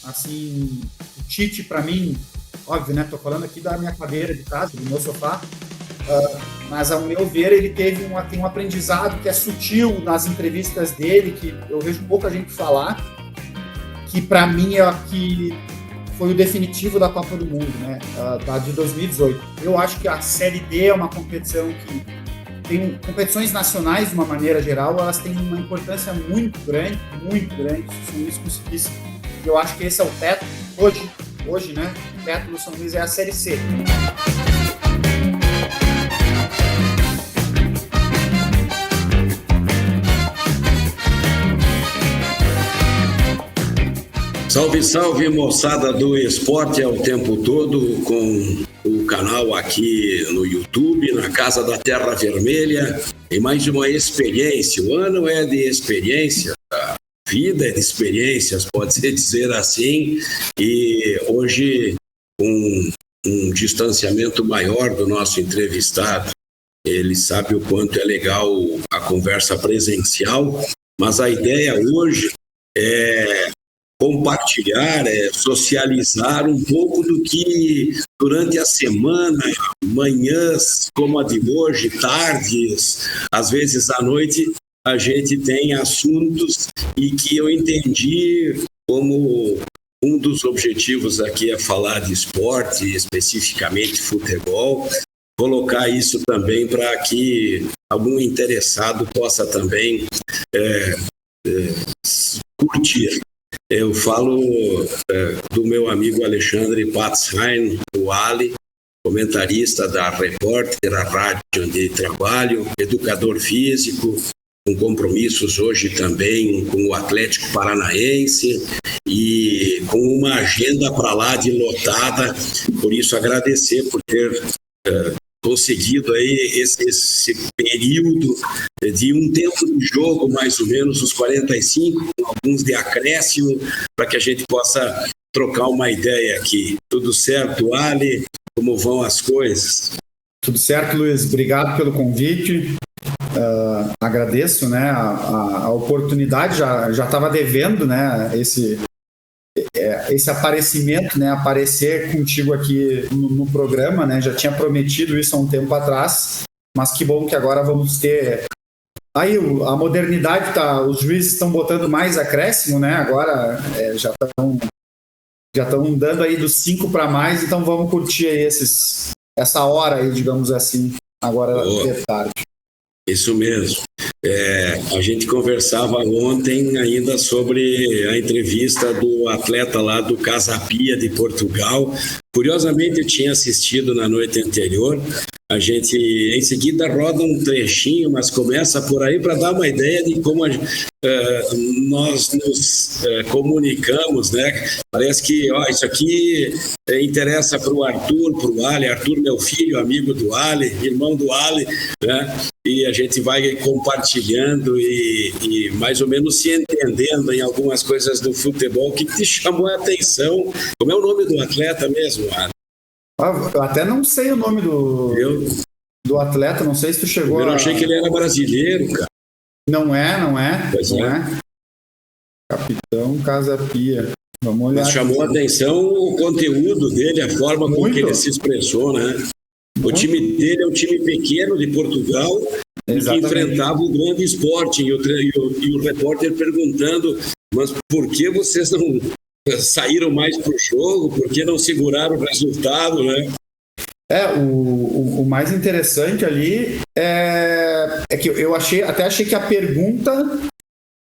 assim, o Tite, para mim, óbvio, né? Tô falando aqui da minha cadeira de casa, do meu sofá, mas, ao meu ver, ele tem um aprendizado que é sutil nas entrevistas dele, que eu vejo pouca gente falar, que para mim é que foi o definitivo da Copa do Mundo, né? Da de 2018. Eu acho que a Série D é uma competição que tem competições nacionais, de uma maneira geral, elas têm uma importância muito grande, se o São Luís conseguisse. Eu acho que esse é o teto, hoje, né? O teto do São Luís é a Série C. Salve, salve, moçada do esporte ao tempo todo, com o canal aqui no YouTube, na Casa da Terra Vermelha, em mais uma experiência. O ano é de experiência, a vida é de experiências, pode-se dizer assim, e hoje um distanciamento maior do nosso entrevistado. Ele sabe o quanto é legal a conversa presencial, mas a ideia hoje é compartilhar, socializar um pouco do que durante a semana, manhãs como a de hoje, tardes, às vezes à noite, a gente tem assuntos e que eu entendi como um dos objetivos aqui é falar de esporte, especificamente futebol, colocar isso também para que algum interessado possa também curtir. Eu falo do meu amigo Alexandre Patzheim, o Ali, comentarista da Repórter, a rádio onde trabalho, educador físico, com compromissos hoje também com o Atlético Paranaense e com uma agenda para lá de lotada. Por isso, agradecer por ter conseguido aí esse período de um tempo de jogo, mais ou menos os 45, com alguns de acréscimo, para que a gente possa trocar uma ideia aqui. Tudo certo, Ali? Como vão as coisas? Tudo certo, Luiz. Obrigado pelo convite. Agradeço, né, a oportunidade. Já estava devendo, né, esse aparecimento, né, aparecer contigo aqui no programa, né, já tinha prometido isso há um tempo atrás, mas que bom que agora vamos ter. Aí a modernidade os juízes estão botando mais acréscimo, né, agora já estão dando aí dos 5 para mais, então vamos curtir aí essa hora aí, digamos assim, agora de tarde. Isso mesmo. A gente conversava ontem ainda sobre a entrevista do atleta lá do Casa Pia de Portugal. Curiosamente, eu tinha assistido na noite anterior. A gente, em seguida, roda um trechinho, mas começa por aí para dar uma ideia de como nós nos comunicamos, né? Parece que isso aqui interessa para o Arthur, para o Ali. Arthur, meu filho, amigo do Ali, irmão do Ali, né? E a gente vai compartilhando e mais ou menos se entendendo em algumas coisas do futebol que te chamou a atenção. Como é o nome do atleta mesmo, Ali? Eu até não sei o nome do atleta, não sei se tu chegou Eu achei que ele era brasileiro, cara. Não é. Pois não é. Capitão Casa Pia. Vamos olhar. Mas chamou a atenção o conteúdo dele, a forma com que ele se expressou, né? O time dele é um time pequeno de Portugal, que enfrentava o grande Sporting, e o repórter perguntando, mas por que vocês não saíram mais para o jogo, por que não seguraram o resultado, né? O mais interessante ali é que eu até achei que a pergunta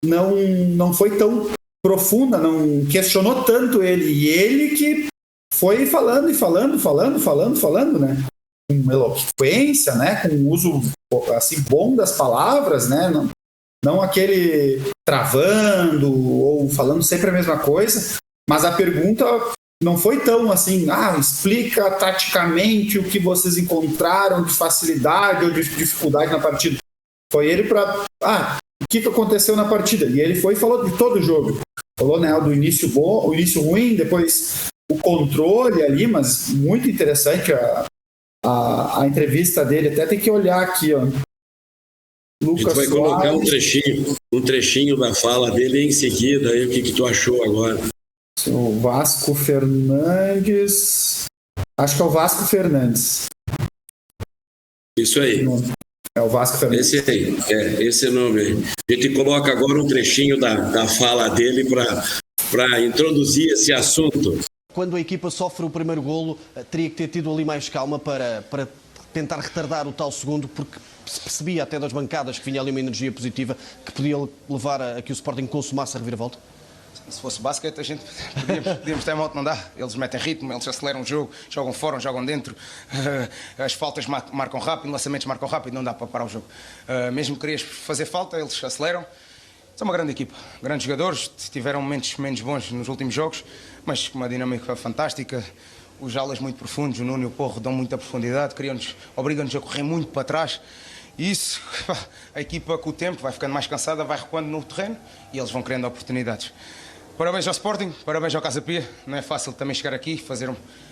não foi tão profunda, não questionou tanto ele, e ele que foi falando, né? Com eloquência, né? Com um uso assim, bom das palavras, né? Não aquele travando ou falando sempre a mesma coisa, mas a pergunta não foi tão assim, explica taticamente o que vocês encontraram de facilidade ou de dificuldade na partida. Foi ele para, o que aconteceu na partida? E ele foi e falou de todo o jogo. Falou, né, do início bom, o início ruim, depois o controle ali, mas muito interessante a entrevista dele. Até tem que olhar aqui, ó. Lucas a gente vai colocar um trechinho da fala dele em seguida. Aí, o que tu achou agora? O Vasco Fernandes. Acho que é o Vasco Fernandes. Isso aí. É o Vasco Fernandes. Esse aí, esse nome aí. A gente coloca agora um trechinho da fala dele para introduzir esse assunto. Quando a equipa sofre o primeiro golo, teria que ter tido ali mais calma para tentar retardar o tal segundo, porque se percebia até das bancadas que vinha ali uma energia positiva que podia levar a que o Sporting consumasse a reviravolta? Se fosse basquete, a gente podíamos ter moto, não dá. Eles metem ritmo, eles aceleram o jogo, jogam fora, jogam dentro. As faltas marcam rápido, lançamentos marcam rápido, não dá para parar o jogo. Mesmo que querias fazer falta, eles aceleram. São uma grande equipa, grandes jogadores, tiveram momentos menos bons nos últimos jogos, mas com uma dinâmica fantástica. Os alas muito profundos, o Nuno e o Porro dão muita profundidade, obrigam-nos a correr muito para trás. E isso, a equipa com o tempo vai ficando mais cansada, vai recuando no terreno e eles vão criando oportunidades. Parabéns ao Sporting, parabéns ao Casa Pia. Não é fácil também chegar aqui, fazer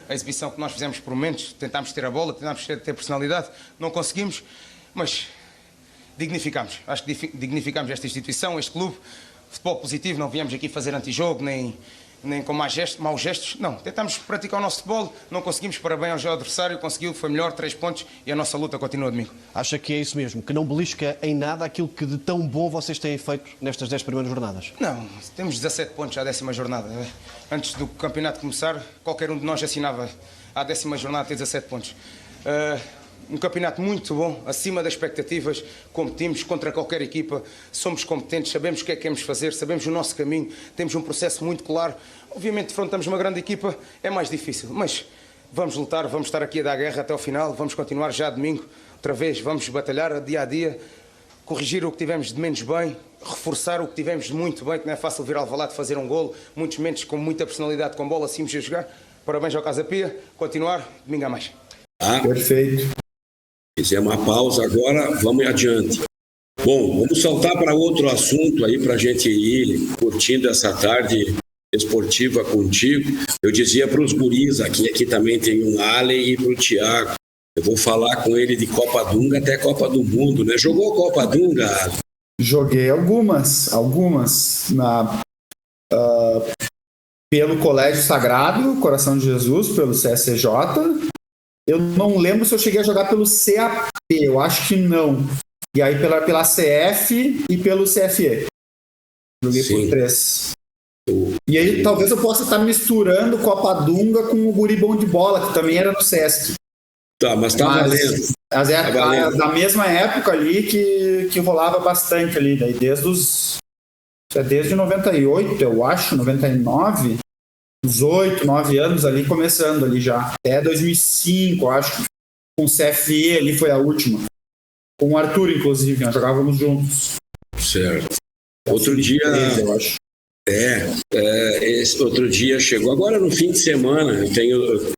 a exibição que nós fizemos por momentos. Tentámos ter a bola, tentámos ter personalidade, não conseguimos, mas dignificámos. Acho que dignificámos esta instituição, este clube. Futebol positivo, não viemos aqui fazer antijogo, nem com maus gestos. Não, tentámos praticar o nosso futebol, não conseguimos. Parabéns ao adversário, conseguiu, foi melhor, 3 pontos e a nossa luta continua domingo. Acha que é isso mesmo, que não belisca em nada aquilo que de tão bom vocês têm feito nestas 10 primeiras jornadas? Não, temos 17 pontos à 10ª jornada. Antes do campeonato começar, qualquer um de nós assinava à 10ª jornada ter 17 pontos. Um campeonato muito bom, acima das expectativas, competimos contra qualquer equipa, somos competentes, sabemos o que é que queremos fazer, sabemos o nosso caminho, temos um processo muito claro. Obviamente, defrontamos uma grande equipa, é mais difícil, mas vamos lutar, vamos estar aqui a dar guerra até ao final, vamos continuar já domingo, outra vez, vamos batalhar dia a dia, corrigir o que tivemos de menos bem, reforçar o que tivemos de muito bem, que não é fácil vir ao Alvalade fazer um golo, muitos momentos com muita personalidade, com bola, assim a jogar. Parabéns ao Casa Pia, continuar, domingo a mais. Perfeito. Fizemos uma pausa agora, vamos adiante. Bom, vamos saltar para outro assunto aí para a gente ir curtindo essa tarde esportiva contigo. Eu dizia para os guris, aqui também tem um Allen e para o Thiago. Eu vou falar com ele de Copa Dunga até Copa do Mundo, né? Jogou Copa Dunga, Allen? Joguei algumas pelo Colégio Sagrado, Coração de Jesus, pelo CSJ. Eu não lembro se eu cheguei a jogar pelo CAP, eu acho que não. E aí pela CF e pelo CFE. Joguei por 3. E aí talvez eu possa estar misturando Copa Dunga com o Guri Bom de Bola, que também era no Sesc. Tá, mas tá valendo. Mas da mesma época ali que rolava bastante ali, daí desde 98, eu acho, 99... uns 8, 9 anos ali, começando ali já. Até 2005, acho. Com o CFE ali foi a última. Com o Arthur, inclusive, nós jogávamos juntos. Certo. Outro dia... eu acho. Esse outro dia chegou. Agora, no fim de semana, eu tenho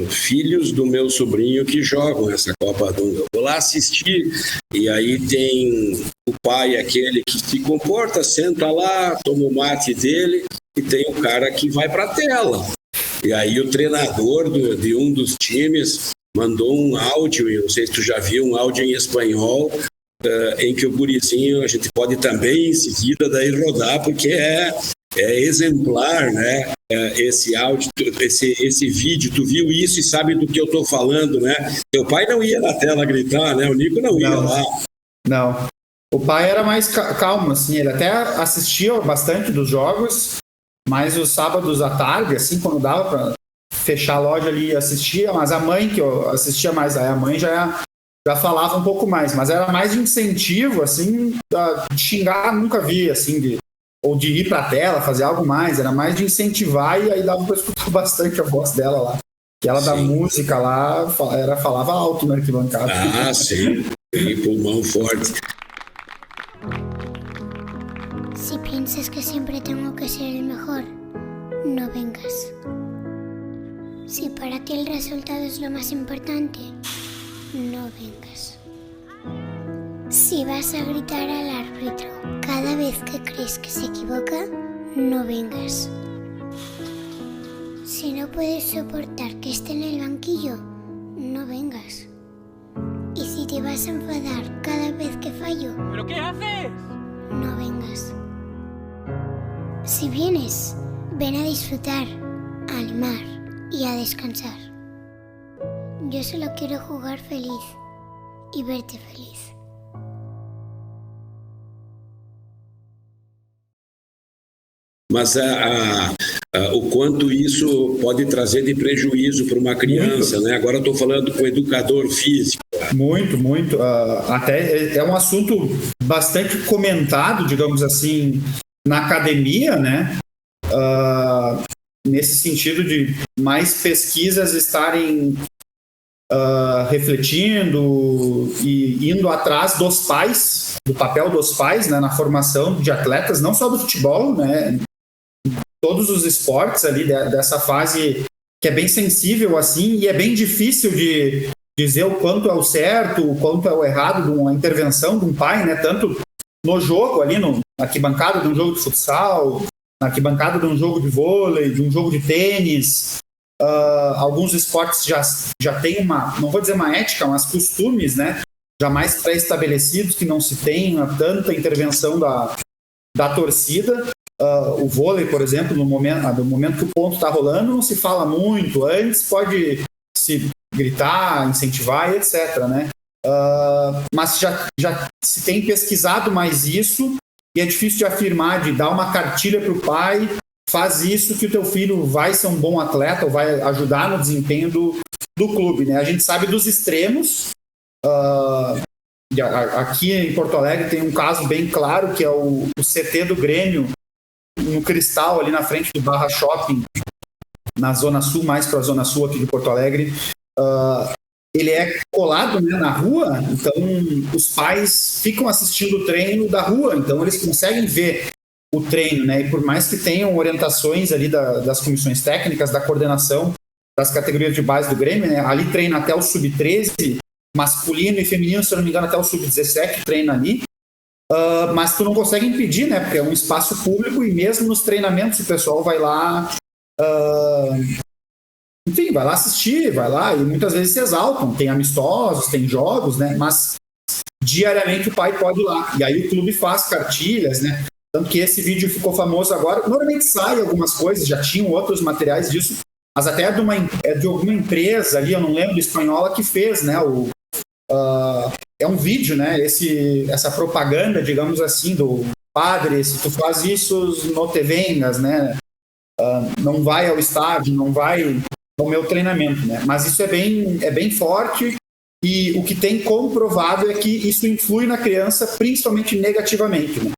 filhos do meu sobrinho que jogam essa Copa Dunga. Vou lá assistir e aí tem o pai, aquele que se comporta, senta lá, toma o mate dele, e tem o cara que vai para a tela. E aí o treinador de um dos times mandou um áudio, eu não sei se tu já viu, um áudio em espanhol, em que o gurizinho, a gente pode também em seguida daí rodar, porque é exemplar, né? Esse áudio, esse vídeo, tu viu isso e sabe do que eu estou falando, né? Teu pai não ia na tela gritar, né? O Nico não ia lá. Não. O pai era mais calmo, assim, ele até assistia bastante dos jogos, mas os sábados à tarde, assim, quando dava para fechar a loja ali, assistia, mas a mãe, que eu assistia mais, aí a mãe já falava um pouco mais, mas era mais de incentivo, assim, de xingar, nunca vi, assim, ou de ir pra tela, fazer algo mais, era mais de incentivar, e aí dava pra escutar bastante a voz dela lá. E ela, sim, da música lá, falava alto na arquibancada. Ah, sim, tem pulmão forte. Si piensas que siempre tengo que ser el mejor, no vengas. Si para ti el resultado es lo más importante, no vengas. Si vas a gritar al árbitro cada vez que crees que se equivoca, no vengas. Si no puedes soportar que esté en el banquillo, no vengas. Y si te vas a enfadar cada vez que fallo, ¿pero qué haces? No vengas. Si vienes, Ven a disfrutar, a animar y a descansar. Yo solo quiero jugar feliz y verte feliz. Mas o quanto isso pode trazer de prejuízo para uma criança, né? Agora eu estou falando com o educador físico. Muito. Até é um assunto bastante comentado, digamos assim, na academia, né? Nesse sentido de mais pesquisas estarem refletindo e indo atrás dos pais, do papel dos pais, né, na formação de atletas, não só do futebol, né? Todos os esportes ali dessa fase que é bem sensível assim, e é bem difícil de dizer o quanto é o certo, o quanto é o errado de uma intervenção de um pai, né? Tanto no jogo ali, na arquibancada de um jogo de futsal, na arquibancada de um jogo de vôlei, de um jogo de tênis. Alguns esportes já têm não vou dizer uma ética, mas costumes, né? Já mais pré-estabelecidos, que não se tem tanta intervenção da torcida. O vôlei, por exemplo, no momento que o ponto está rolando, não se fala muito. Antes pode se gritar, incentivar e etc. Né? Mas já se tem pesquisado mais isso, e é difícil de afirmar, de dar uma cartilha para o pai, faz isso que o teu filho vai ser um bom atleta ou vai ajudar no desempenho do clube. Né? A gente sabe dos extremos. Aqui em Porto Alegre tem um caso bem claro, que é o CT do Grêmio, no Cristal, ali na frente do Barra Shopping, na Zona Sul, mais para a Zona Sul aqui de Porto Alegre. Ele é colado, né, na rua, então os pais ficam assistindo o treino da rua, então eles conseguem ver o treino, né? E por mais que tenham orientações ali das comissões técnicas, da coordenação das categorias de base do Grêmio, né? Ali treina até o sub-13, masculino e feminino, se eu não me engano, até o sub-17 treina ali. Mas tu não consegue impedir, né? Porque é um espaço público e mesmo nos treinamentos o pessoal vai lá, enfim, vai lá assistir, vai lá, e muitas vezes se exaltam, tem amistosos, tem jogos, né? Mas diariamente o pai pode ir lá, e aí o clube faz cartilhas, né? Tanto que esse vídeo ficou famoso agora. Normalmente sai algumas coisas, já tinham outros materiais disso, mas até é de alguma empresa ali, eu não lembro, espanhola, que fez, né? É um vídeo, né? Essa propaganda, digamos assim, do padre, se tu faz isso, não te vengas, né? Não vai ao estádio, não vai ao meu treinamento, né? Mas isso é bem forte, e o que tem comprovado é que isso influi na criança, principalmente negativamente, né?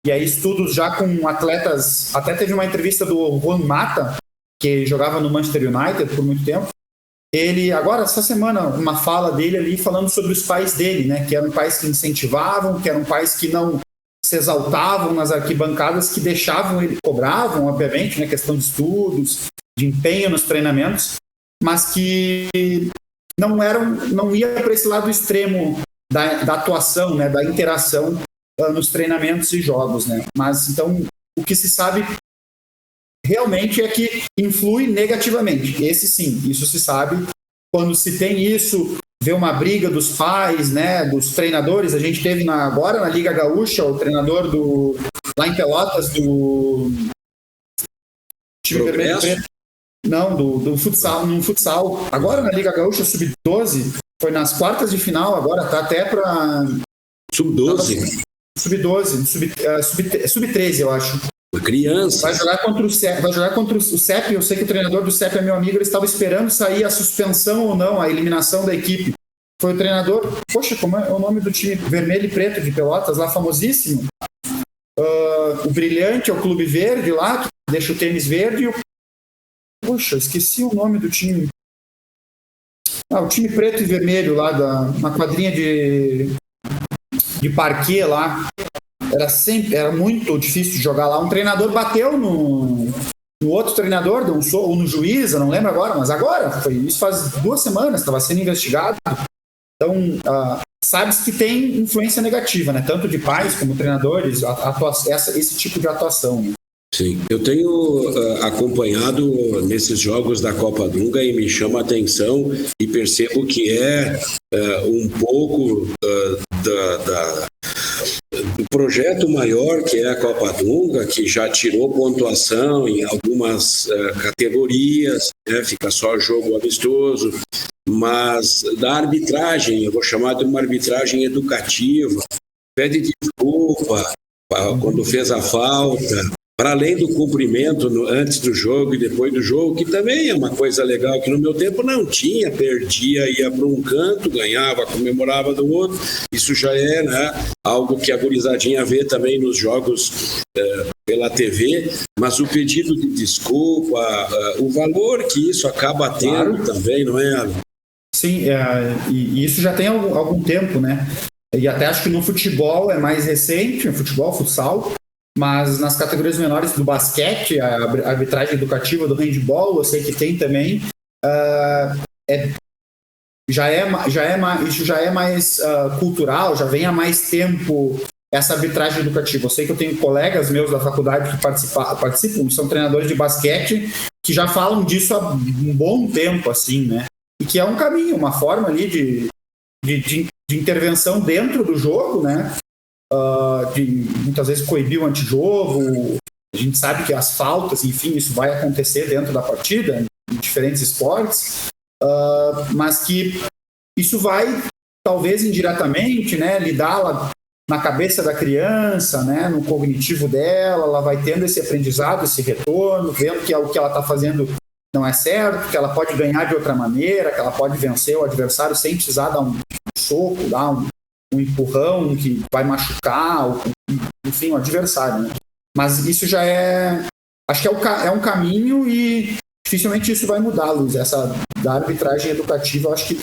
E aí estudos já com atletas, até teve uma entrevista do Juan Mata, que jogava no Manchester United por muito tempo. Ele, agora, essa semana, uma fala dele ali falando sobre os pais dele, né? Que eram pais que incentivavam, que eram pais que não se exaltavam nas arquibancadas, que deixavam ele, cobravam, obviamente, né? Questão de estudos, de empenho nos treinamentos, mas que não ia para esse lado extremo da atuação, né? Da interação nos treinamentos e jogos, né? Mas, então, o que se sabe realmente é que influi negativamente. Isso se sabe. Quando se tem isso, vê uma briga dos pais, né, dos treinadores. A gente teve agora na Liga Gaúcha o treinador lá em Pelotas do time vermelho preto. Não, do futsal, no futsal. Agora na Liga Gaúcha sub-12, foi nas quartas de final, agora tá até para sub-12. Sub-12, sub-13, eu acho. Uma criança. Vai jogar contra o CEP. Eu sei que o treinador do CEP é meu amigo. Ele estava esperando sair a suspensão ou não, a eliminação da equipe. Foi o treinador. Poxa, como é o nome do time vermelho e preto de Pelotas, lá famosíssimo? O Brilhante é o Clube Verde lá, que deixa o tênis verde. Poxa, esqueci o nome do time. O time preto e vermelho lá, na quadrinha de parquet lá. Era muito difícil de jogar lá. Um treinador bateu no outro treinador, ou no juiz, eu não lembro agora, mas isso faz 2 semanas, estava sendo investigado. Então, sabe-se que tem influência negativa, né? Tanto de pais como treinadores, esse tipo de atuação. Né? Sim, eu tenho acompanhado nesses jogos da Copa Dunga e me chama a atenção e percebo que um pouco projeto maior, que é a Copa Dunga, que já tirou pontuação em algumas categorias, né? Fica só jogo amistoso, mas da arbitragem, eu vou chamar de uma arbitragem educativa, pede desculpa quando fez a falta, para além do cumprimento antes do jogo e depois do jogo, que também é uma coisa legal, que no meu tempo não tinha, perdia, ia para um canto, ganhava, comemorava do outro. Isso já é, né, algo que a gurizadinha vê também nos jogos pela TV, mas o pedido de desculpa, o valor que isso acaba tendo também, não é, Alan? Sim, e isso já tem algum tempo, né? E até acho que no futebol é mais recente, no futebol, futsal, mas nas categorias menores do basquete, a arbitragem educativa do handball, eu sei que tem também, isso já é mais cultural, já vem há mais tempo essa arbitragem educativa. Eu sei que eu tenho colegas meus da faculdade que participam, são treinadores de basquete, que já falam disso há um bom tempo, assim, né? E que é um caminho, uma forma ali de intervenção dentro do jogo, né? De muitas vezes coibir o antijogo. A gente sabe que as faltas, enfim, isso vai acontecer dentro da partida, em diferentes esportes, mas que isso vai, talvez indiretamente, né, lidar na cabeça da criança, né, no cognitivo dela, ela vai tendo esse aprendizado, esse retorno, vendo que o que ela está fazendo não é certo, que ela pode ganhar de outra maneira, que ela pode vencer o adversário sem precisar dar um soco, dar um empurrão que vai machucar, enfim, o adversário, né? Mas isso já é... Acho que é um caminho e dificilmente isso vai mudar, Luiz. Essa da arbitragem educativa, eu acho que,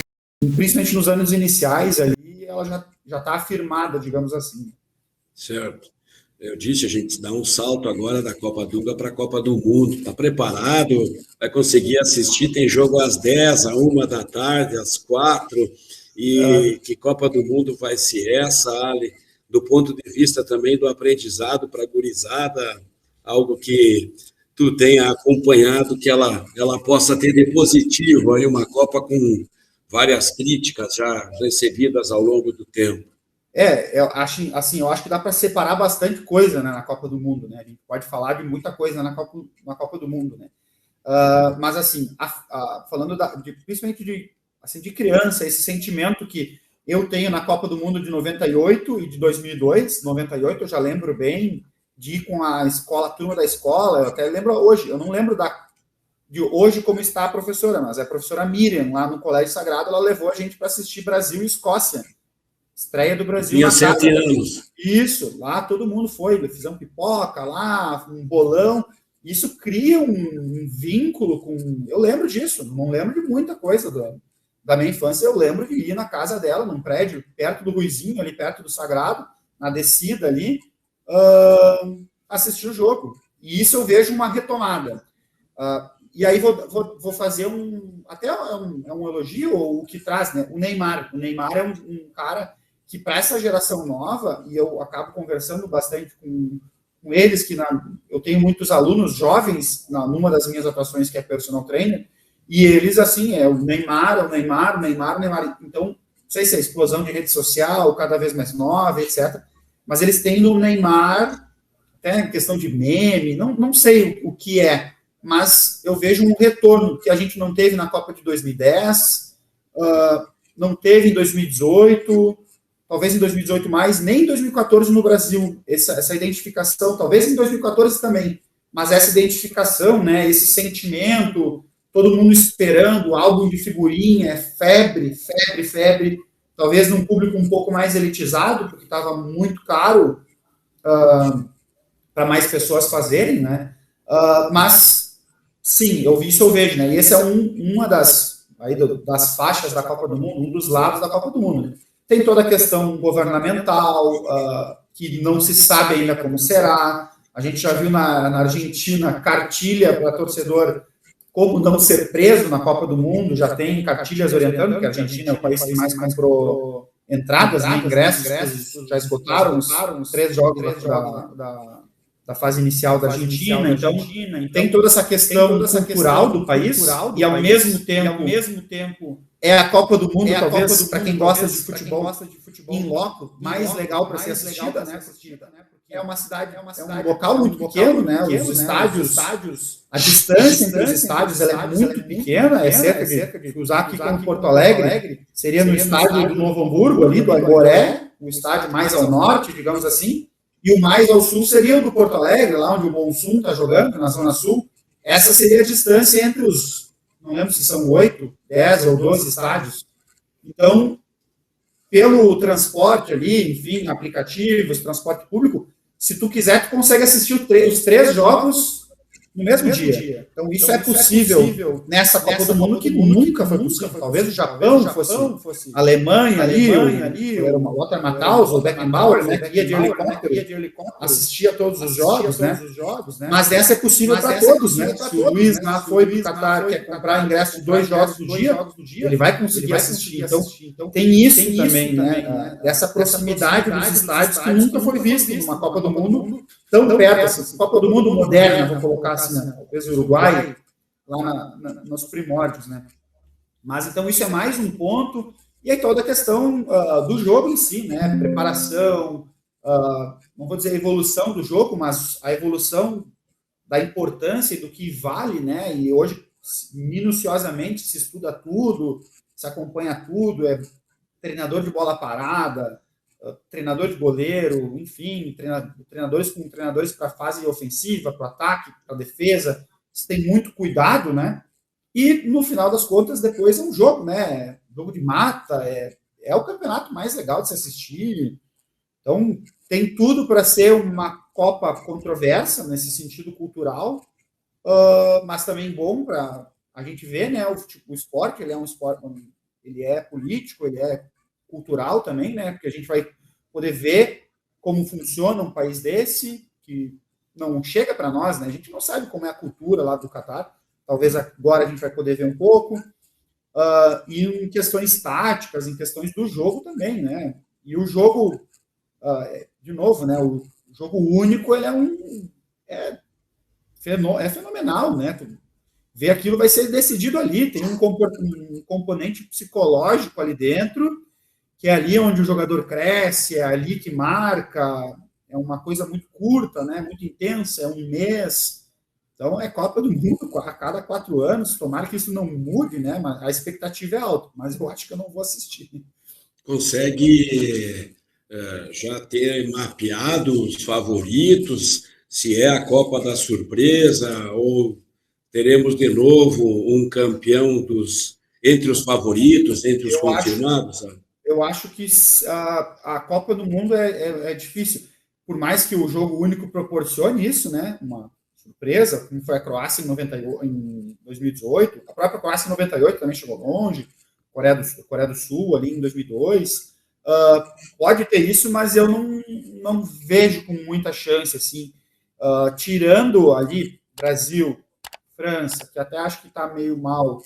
principalmente nos anos iniciais, ali, ela já está afirmada, digamos assim. Certo. Eu disse, a gente dá um salto agora da Copa Dunga para a Copa do Mundo. Está preparado? Vai conseguir assistir? Tem jogo às 10, à 1 da tarde, às 4. E que Copa do Mundo vai ser essa, Ali? Do ponto de vista também do aprendizado para a gurizada, algo que tu tenha acompanhado, que ela possa ter de positivo aí, uma Copa com várias críticas já recebidas ao longo do tempo. Eu acho que dá para separar bastante coisa, né, na Copa do Mundo, né? A gente pode falar de muita coisa na Copa do Mundo, né? Mas assim, falando principalmente de criança, esse sentimento que eu tenho na Copa do Mundo de 98 e de 2002. 98 eu já lembro bem de ir com a turma da escola. Eu até lembro hoje, eu não lembro de hoje como está a professora, mas a professora Miriam, lá no Colégio Sagrado, ela levou a gente para assistir Brasil e Escócia. Estreia do Brasil. Tinha 7 anos. Isso, lá todo mundo foi, fizemos pipoca lá, um bolão. Isso cria um vínculo com... Eu lembro disso, não lembro de muita coisa da minha infância. Eu lembro de ir na casa dela, num prédio, perto do Ruizinho, ali perto do Sagrado, na descida ali, assistir o jogo. E isso eu vejo uma retomada. E aí vou fazer um elogio, ou o que traz, né? O Neymar. O Neymar é um cara que, para essa geração nova, e eu acabo conversando bastante com eles, que eu tenho muitos alunos jovens numa das minhas atuações, que é personal trainer, e eles, assim, o Neymar. Então, não sei se é explosão de rede social, cada vez mais nova, etc. Mas eles têm no Neymar, até questão de meme, não sei o que é, mas eu vejo um retorno que a gente não teve na Copa de 2010, não teve em 2018, talvez em 2018 mais, nem em 2014 no Brasil, essa identificação, talvez em 2014 também, mas essa identificação, né, esse sentimento, todo mundo esperando, álbum de figurinha, febre, talvez num público um pouco mais elitizado, porque estava muito caro para mais pessoas fazerem, né, mas sim, eu vejo, né, e esse é uma das faixas da Copa do Mundo, um dos lados da Copa do Mundo, né? Tem toda a questão governamental, que não se sabe ainda como será. A gente já viu na Argentina cartilha para torcedor como não ser preso na Copa do Mundo. Já tem cartilhas orientando, porque a Argentina é o país que mais comprou entradas, né, ingressos, já esgotaram os 3 jogos da fase inicial da Argentina. Então, tem toda essa questão cultural do país, e ao mesmo tempo é a Copa do Mundo, talvez, para quem gosta de futebol em loco, mais legal para ser assistida, né? Porque é uma cidade, um local muito pequeno, né? Os estádios, a distância entre os estádios ela é muito pequena, é cerca de usar aqui como Porto Alegre, seria no estádio do Novo Hamburgo, ali do Aimoré, o estádio mais ao norte, digamos assim, e o mais ao sul seria o do Porto Alegre, lá onde o Monsun está jogando, na Zona Sul. Essa seria a distância entre os, não lembro se são 8, 10 ou 12 estádios. Então, pelo transporte ali, enfim, aplicativos, transporte público, se tu quiser, tu consegue assistir os 3 jogos no mesmo dia. Então, isso é possível nessa Copa do Mundo que nunca foi possível. Talvez o Japão fosse a Alemanha ali, era uma outra Mataus, o Beckenbauer, né, que ia de helicóptero, assistia todos os jogos, né? Mas essa é possível para todos, né? Se o Luiz lá foi para o Catar, quer comprar ingresso de 2 jogos do dia, ele vai conseguir assistir. Então, tem isso também, né? Dessa proximidade dos estádios que nunca foi vista numa Copa do Mundo tão perto, assim, Copa do Mundo moderna, vou colocar assim, né? Talvez o Uruguai, lá nos primórdios, né? Mas então isso é mais um ponto, e aí toda a questão do jogo em si, né? Preparação, não vou dizer a evolução do jogo, mas a evolução da importância e do que vale, né? E hoje, minuciosamente, se estuda tudo, se acompanha tudo, é treinador de bola parada, treinador de goleiro, enfim, treinadores para a fase ofensiva, para o ataque, para a defesa, você tem muito cuidado, né? E no final das contas, depois é um jogo, né? Jogo de mata, é o campeonato mais legal de se assistir. Então, tem tudo para ser uma Copa controversa nesse sentido cultural, mas também bom para a gente ver, né? O esporte, ele é um esporte, ele é político, ele é cultural também, né? Porque a gente vai poder ver como funciona um país desse, que não chega para nós, né? A gente não sabe como é a cultura lá do Catar. Talvez agora a gente vai poder ver um pouco. E em questões táticas, em questões do jogo também, né? E o jogo, de novo, né? O jogo único, ele é fenomenal, né? Ver aquilo vai ser decidido ali. Tem um componente psicológico ali dentro, que é ali onde o jogador cresce, é ali que marca, é uma coisa muito curta, né, muito intensa, é um mês. Então, é Copa do Mundo a cada 4 anos, tomara que isso não mude, né, mas a expectativa é alta, mas eu acho que eu não vou assistir. Consegue já ter mapeado os favoritos, se é a Copa da Surpresa, ou teremos de novo um campeão entre os favoritos, entre os confirmados? Eu acho que a Copa do Mundo é difícil, por mais que o jogo único proporcione isso, né? Uma surpresa, como foi a Croácia em 2018, a própria Croácia em 98 também chegou longe, Coreia do Sul ali em 2002, pode ter isso, mas eu não vejo com muita chance, assim, tirando ali Brasil, França, que até acho que está meio mal,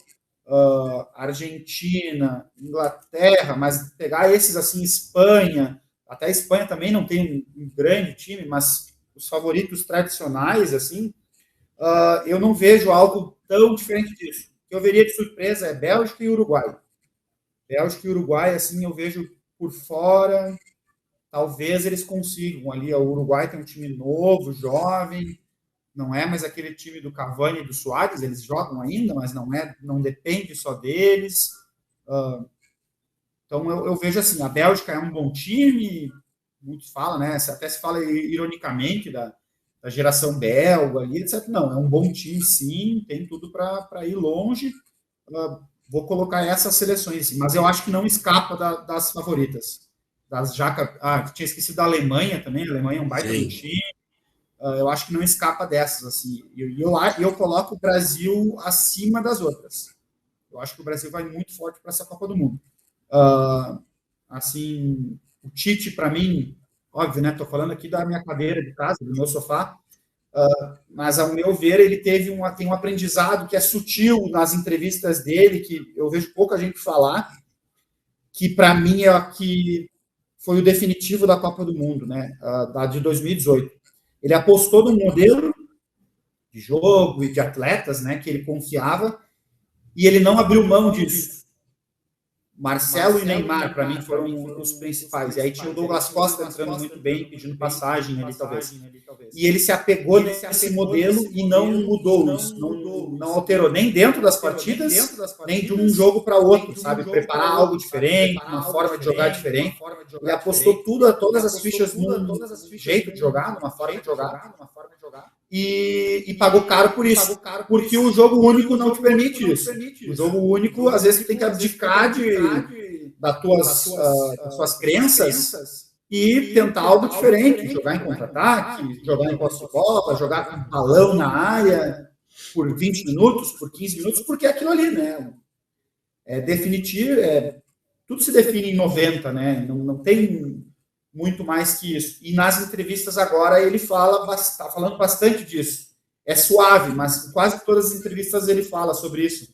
Argentina, Inglaterra, mas pegar esses assim, Espanha, até a Espanha também não tem um grande time, mas os favoritos tradicionais, assim, eu não vejo algo tão diferente disso. O que eu veria de surpresa é Bélgica e Uruguai. Bélgica e Uruguai, assim, eu vejo por fora, talvez eles consigam ali. O Uruguai tem um time novo, jovem, não é mais aquele time do Cavani e do Suárez, eles jogam ainda, mas não depende só deles. Então, eu vejo assim, a Bélgica é um bom time, muitos falam, né? Até se fala ironicamente da geração belga ali, etc. Não, é um bom time, sim, tem tudo para ir longe. Vou colocar essas seleções, assim, mas eu acho que não escapa das favoritas. Tinha esquecido da Alemanha também, a Alemanha é um baita do time. Eu acho que não escapa dessas, assim. E eu coloco o Brasil acima das outras. Eu acho que o Brasil vai muito forte para essa Copa do Mundo. Assim, o Tite, para mim, óbvio, né? Estou falando aqui da minha cadeira de casa, do meu sofá, mas, ao meu ver, ele tem um aprendizado que é sutil nas entrevistas dele, que eu vejo pouca gente falar, que, para mim, que foi o definitivo da Copa do Mundo, né? Da de 2018. Ele apostou no modelo de jogo e de atletas, né, que ele confiava, e ele não abriu mão disso. Marcelo e Neymar, para mim, foram os principais. E aí tinha o Douglas Costa entrando muito bem, pedindo passagem ali, talvez. E ele se apegou nesse modelo e não mudou isso, não alterou nem dentro das partidas, nem de um jogo para outro, sabe? Preparar algo diferente, uma forma de jogar diferente. Ele apostou todas as fichas num jeito de jogar, numa forma de jogar. E pagou caro por isso, porque o jogo único não te permite isso. O jogo único, às vezes, tu tem que abdicar das tuas crenças e tentar algo diferente, jogar em contra-ataque, jogar em posse de bola, jogar com balão na área por 20 minutos, por 15 minutos, porque é aquilo ali, né? É definitivo, tudo se define em 90, né? Não tem muito mais que isso. E nas entrevistas agora ele está falando bastante disso. É suave, mas em quase todas as entrevistas ele fala sobre isso.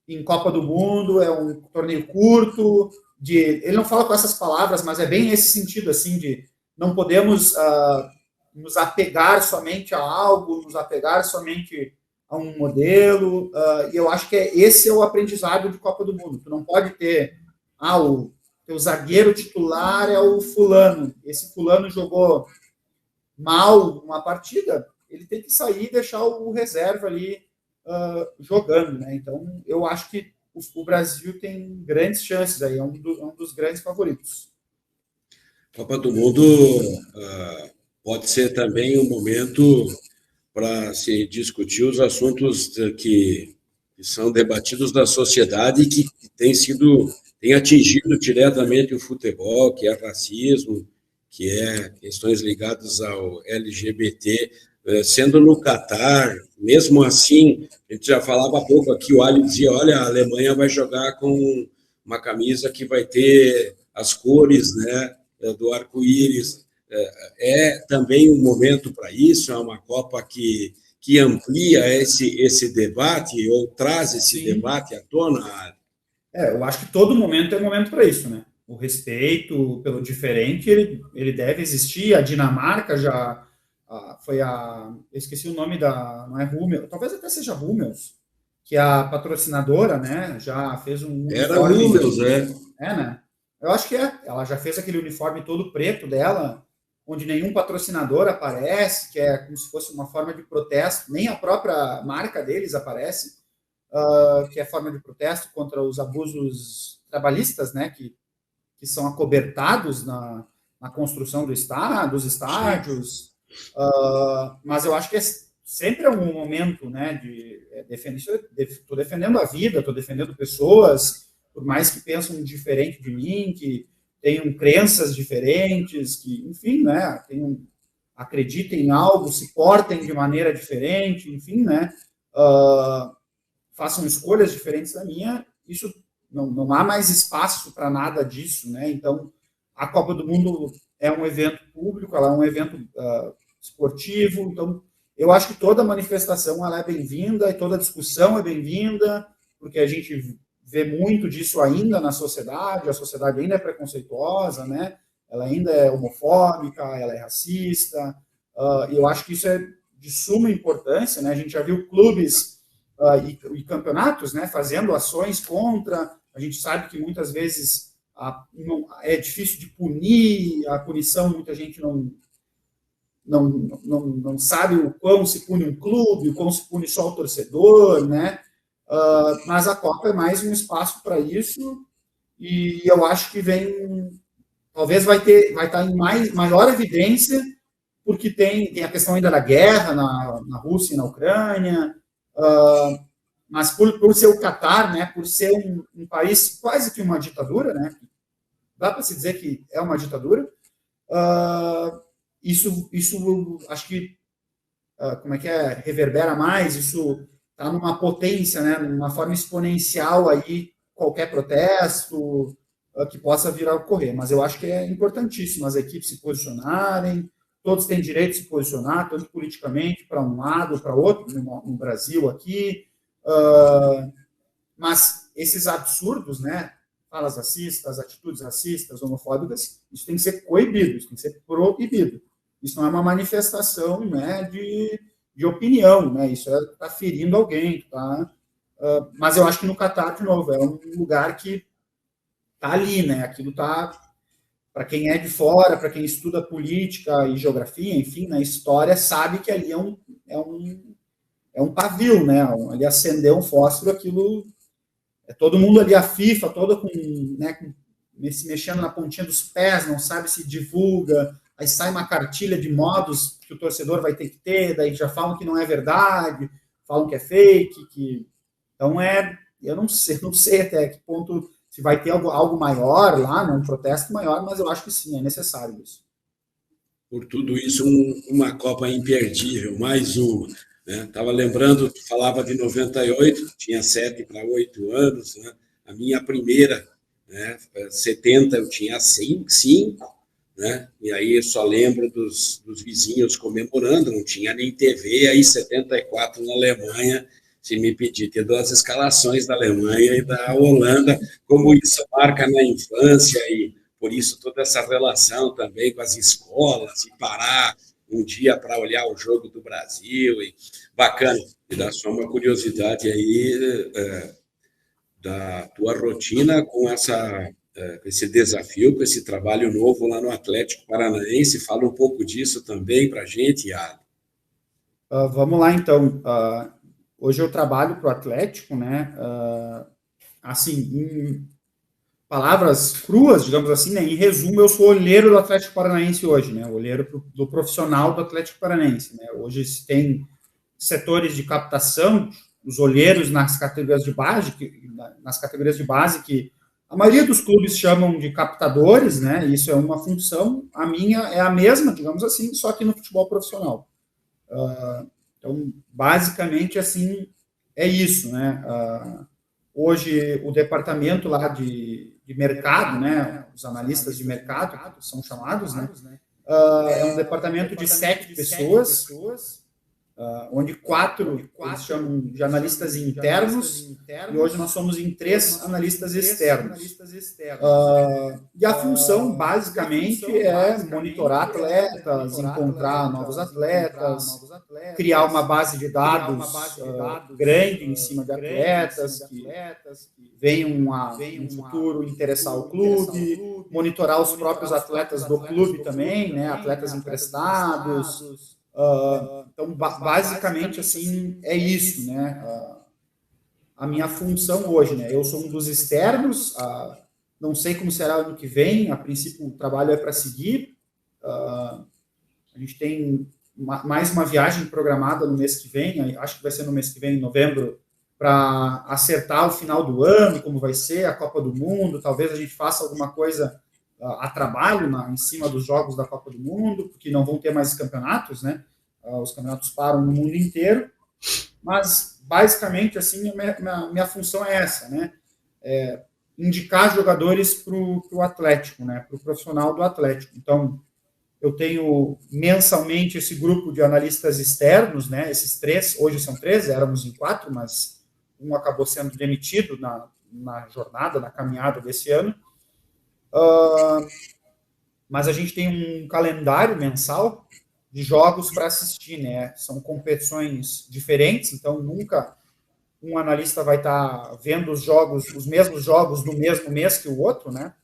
Em Copa do Mundo, é um torneio curto, ele não fala com essas palavras, mas é bem esse sentido, assim, de não podemos nos apegar somente a algo, nos apegar somente a um modelo, e eu acho que esse é o aprendizado de Copa do Mundo. Tu não pode ter, o teu zagueiro titular é o fulano, esse fulano jogou mal uma partida, ele tem que sair e deixar o reserva ali jogando, né? Então, eu acho que o Brasil tem grandes chances aí, é um dos grandes favoritos. Copa do Mundo pode ser também um momento para se discutir os assuntos que são debatidos na sociedade e que tem atingido diretamente o futebol, que é racismo, que é questões ligadas ao LGBT, sendo no Catar, mesmo assim, a gente já falava há pouco aqui, o Ali dizia, olha, a Alemanha vai jogar com uma camisa que vai ter as cores, né, do arco-íris. É também um momento para isso, é uma Copa que amplia esse debate ou traz esse Sim. debate à tona. Eu acho que todo momento é momento para isso, né? O respeito pelo diferente, ele deve existir. A Dinamarca já foi eu esqueci o nome não é Hummels, talvez até seja Hummels, que é a patrocinadora, né? Já fez um Era Hummels, né? Eu acho que ela já fez aquele uniforme todo preto dela, onde nenhum patrocinador aparece, que é como se fosse uma forma de protesto, nem a própria marca deles aparece, que é forma de protesto contra os abusos trabalhistas, né, que são acobertados na construção dos estádios, mas eu acho que sempre é um momento, né, de defender. Estou defendendo a vida, estou defendendo pessoas, por mais que pensam diferente de mim, que tenham crenças diferentes, que, enfim, né, acreditem em algo, se portem de maneira diferente, enfim, né, façam escolhas diferentes da minha, isso não há mais espaço para nada disso, né? Então, a Copa do Mundo é um evento público, ela é um evento esportivo, então eu acho que toda manifestação ela é bem-vinda e toda discussão é bem-vinda, porque a gente vê muito disso ainda na sociedade, a sociedade ainda é preconceituosa, né? Ela ainda é homofóbica, ela é racista, e eu acho que isso é de suma importância, né? A gente já viu clubes e campeonatos, né, fazendo ações contra. A gente sabe que muitas vezes é difícil de punir, a punição muita gente não sabe o quão se pune um clube, o quão se pune só o torcedor, né? Mas a Copa é mais um espaço para isso, e eu acho que talvez vai estar em maior evidência, porque tem a questão ainda da guerra na Rússia e na Ucrânia, mas por ser o Catar, né, por ser um país quase que uma ditadura, né, dá para se dizer que é uma ditadura, isso acho que reverbera mais, isso está numa potência, né, numa forma exponencial aí, qualquer protesto que possa vir a ocorrer, mas eu acho que é importantíssimo as equipes se posicionarem, todos têm direito de se posicionar, tanto politicamente, para um lado, para outro, no Brasil aqui, mas esses absurdos, né, falas racistas, atitudes racistas, homofóbicas, isso tem que ser coibido, isso tem que ser proibido. Isso não é uma manifestação, né, de opinião, né, isso está ferindo alguém, tá? Mas eu acho que no Catar, de novo, é um lugar que ali, né? Aquilo tá, para quem é de fora, para quem estuda política e geografia, enfim, na história, sabe que ali é um pavio, né? Ali acender um fósforo, aquilo todo mundo ali, a FIFA toda com, né, se mexendo na pontinha dos pés, não sabe se divulga, aí sai uma cartilha de modos que o torcedor vai ter que ter, daí já falam que não é verdade, falam que é fake, que... Então eu não sei até que ponto se vai ter algo maior lá, né, um protesto maior, mas eu acho que sim, é necessário isso. Por tudo isso, uma Copa imperdível, mais uma. Estava lembrando, falava de 98, tinha 7 para 8 anos, né? A minha primeira, né? 70 eu tinha 5, né? E aí eu só lembro dos vizinhos comemorando, não tinha nem TV, aí 74 na Alemanha, se me pedir, ter 2 escalações da Alemanha e da Holanda, como isso marca na infância e por isso toda essa relação também com as escolas e parar um dia para olhar o jogo do Brasil, e bacana, e dá só uma curiosidade aí da tua rotina com esse desafio, com esse trabalho novo lá no Atlético Paranaense. Fala um pouco disso também para a gente, Iago. Vamos lá, então. Hoje eu trabalho para o Atlético, né? Assim, em palavras cruas, digamos assim, né? Em resumo, eu sou olheiro do Atlético Paranaense hoje, né? Olheiro do profissional do Atlético Paranaense, né? Hoje se tem setores de captação, os olheiros nas categorias de base, que a maioria dos clubes chamam de captadores, né? Isso é uma função. A minha é a mesma, digamos assim, só que no futebol profissional. Então, basicamente, assim, é isso, né? Hoje, o departamento lá de mercado, né? Os analistas de mercado, são chamados, né? É um departamento de 7 pessoas, onde 4 eles chamam de analistas internos, e hoje nós somos em 3 analistas externos. E a função, basicamente, é monitorar atletas, encontrar novos atletas, criar uma base de dados grande em cima de atletas que venham no futuro interessar o clube, monitorar os próprios atletas do clube também, né, atletas emprestados. Então, basicamente, assim, é isso, né? A minha função hoje, né? Eu sou um dos externos, não sei como será ano que vem, a princípio o trabalho é para seguir. A gente tem mais uma viagem programada no mês que vem, acho que vai ser no mês que vem, em novembro, para acertar o final do ano, como vai ser a Copa do Mundo, talvez a gente faça alguma coisa a trabalho em cima dos jogos da Copa do Mundo, porque não vão ter mais campeonatos, né? Os campeonatos param no mundo inteiro, mas basicamente assim minha função é essa, né? Indicar jogadores para o Atlético, né? Para o profissional do Atlético. Então, eu tenho mensalmente esse grupo de analistas externos, né? Esses 3, hoje são 3, éramos em 4, mas um acabou sendo demitido na jornada, na caminhada desse ano. Mas a gente tem um calendário mensal de jogos para assistir, né? São competições diferentes, então nunca um analista vai estar vendo os mesmos jogos no mesmo mês que o outro, né?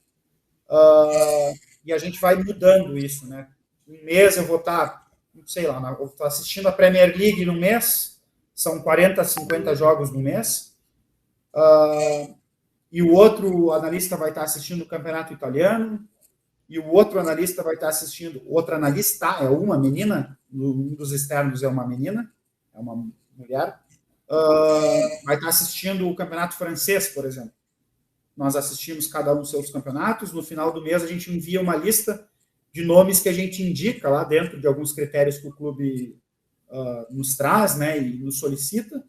E a gente vai mudando isso, né? Um mês eu vou estar, sei lá, vou estar assistindo a Premier League no mês, são 40, 50 jogos no mês, e o outro analista vai estar assistindo o Campeonato Italiano, e o outro analista vai estar assistindo, outra analista é uma menina, um dos externos é uma menina, é uma mulher, vai estar assistindo o Campeonato Francês, por exemplo. Nós assistimos cada um dos seus campeonatos, no final do mês a gente envia uma lista de nomes que a gente indica lá dentro de alguns critérios que o clube nos traz, né, e nos solicita.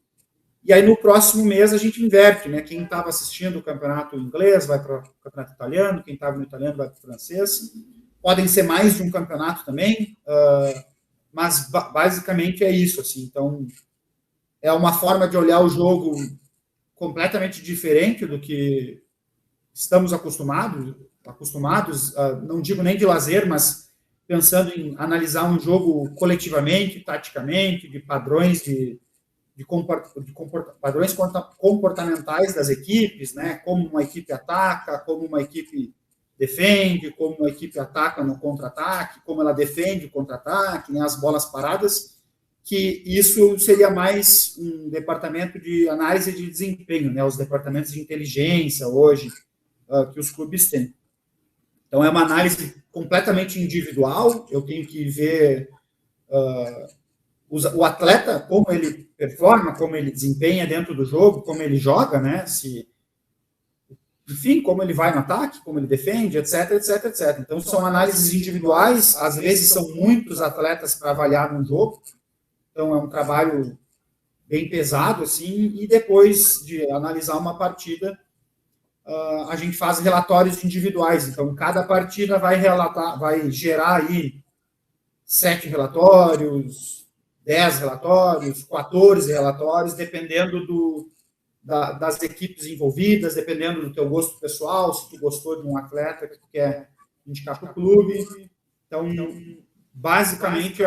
E aí no próximo mês a gente inverte, né? Quem estava assistindo o campeonato inglês vai para o campeonato italiano, quem estava no italiano vai para o francês. Podem ser mais de um campeonato também, mas basicamente é isso, assim. Então, é uma forma de olhar o jogo completamente diferente do que estamos acostumados, não digo nem de lazer, mas pensando em analisar um jogo coletivamente, taticamente, de padrões de padrões comportamentais das equipes, né? Como uma equipe ataca, como uma equipe defende, como uma equipe ataca no contra-ataque, como ela defende o contra-ataque, né? As bolas paradas, que isso seria mais um departamento de análise de desempenho, né? Os departamentos de inteligência hoje que os clubes têm. Então, é uma análise completamente individual, eu tenho que ver o atleta, como ele performa, como ele desempenha dentro do jogo, como ele joga, né? Enfim, como ele vai no ataque, como ele defende, etc, etc, etc. Então, são análises individuais, às vezes são muitos atletas para avaliar um jogo, então é um trabalho bem pesado, assim, e depois de analisar uma partida, a gente faz relatórios individuais. Então, cada partida vai gerar aí 7 relatórios, 10 relatórios, 14 relatórios, dependendo das equipes envolvidas, dependendo do teu gosto pessoal, se tu gostou de um atleta que tu quer indicar para o clube. Então, basicamente,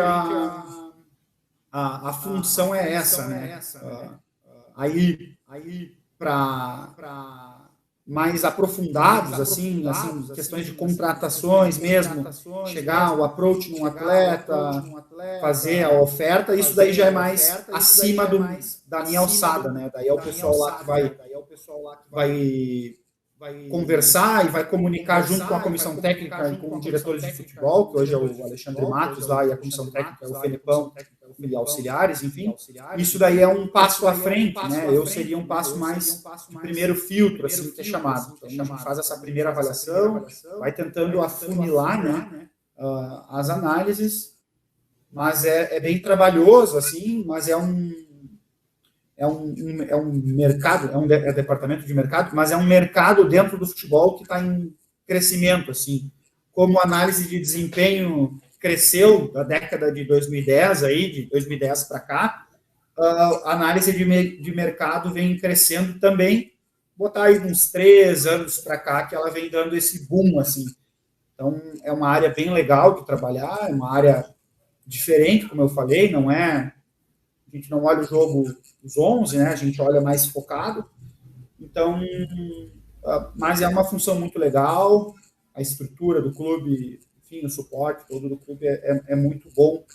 a função é essa, né? Aí para mais aprofundados, assim, questões de contratações mesmo, chegar o approach num atleta, fazer a oferta, isso daí já é mais acima da minha alçada, né? Daí é o pessoal lá que vai conversar e vai comunicar junto com a comissão técnica e com os diretores de futebol, que hoje é o Alexandre Matos lá, e a comissão técnica é o Felipão e auxiliares, enfim. Isso daí é um passo à frente, né? Eu seria um passo mais de primeiro filtro, assim, que é chamado. Então, a gente faz essa primeira avaliação, vai tentando afunilar, né, as análises, mas é bem trabalhoso, assim, mas é um mercado, é departamento de mercado, mas é um mercado dentro do futebol que está em crescimento, assim. Como a análise de desempenho cresceu da década de 2010, aí, de 2010 para cá, a análise de mercado vem crescendo também, botar aí uns 3 anos para cá, que ela vem dando esse boom, assim. Então, é uma área bem legal de trabalhar, é uma área diferente, como eu falei, não é... A gente não olha o jogo dos 11, né? A gente olha mais focado. Então, mas é uma função muito legal, a estrutura do clube, enfim, o suporte todo do clube é muito bom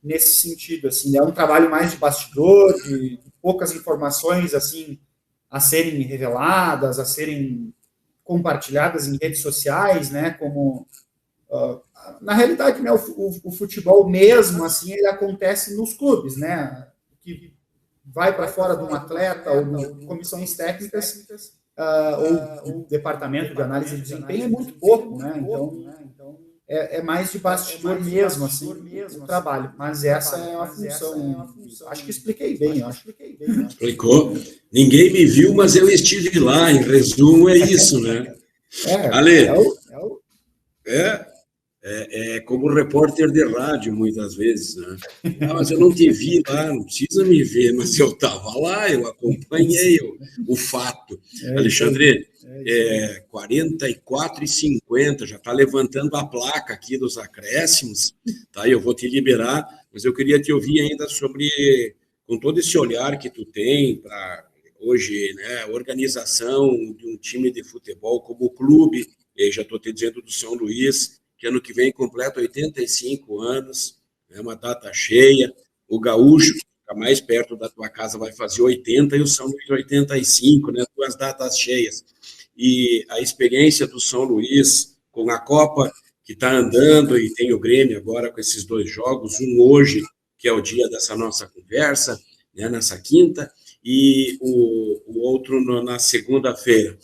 nesse sentido, assim, é um trabalho mais de bastidor, de poucas informações, assim, a serem reveladas, a serem compartilhadas em redes sociais, né, como, na realidade, né, o futebol mesmo, assim, ele acontece nos clubes, né, que vai para fora de um atleta ou comissões técnicas, ou o departamento de análise de desempenho é muito pouco, né, então é mais de bastidor mesmo, assim, o trabalho. Mas essa é a função. Acho que expliquei bem, acho. Explicou. Ninguém me viu, mas eu estive lá. Em resumo, é isso, né? Ale, é como repórter de rádio, muitas vezes, né? Mas eu não te vi lá, não precisa me ver, mas eu estava lá, eu acompanhei o fato. Alexandre, 44:50, já está levantando a placa aqui dos acréscimos, tá? Eu vou te liberar, mas eu queria te ouvir ainda sobre, com todo esse olhar que tu tem para hoje, né, organização de um time de futebol como o clube, e já estou te dizendo do São Luís, que ano que vem completa 85 anos, é uma data cheia, o Gaúcho, que fica mais perto da tua casa, vai fazer 80, e o São Luís 85, né, 2 datas cheias. E a experiência do São Luís com a Copa, que está andando, e tem o Grêmio agora com esses 2 jogos, um hoje, que é o dia dessa nossa conversa, né, nessa quinta, e o outro na segunda-feira.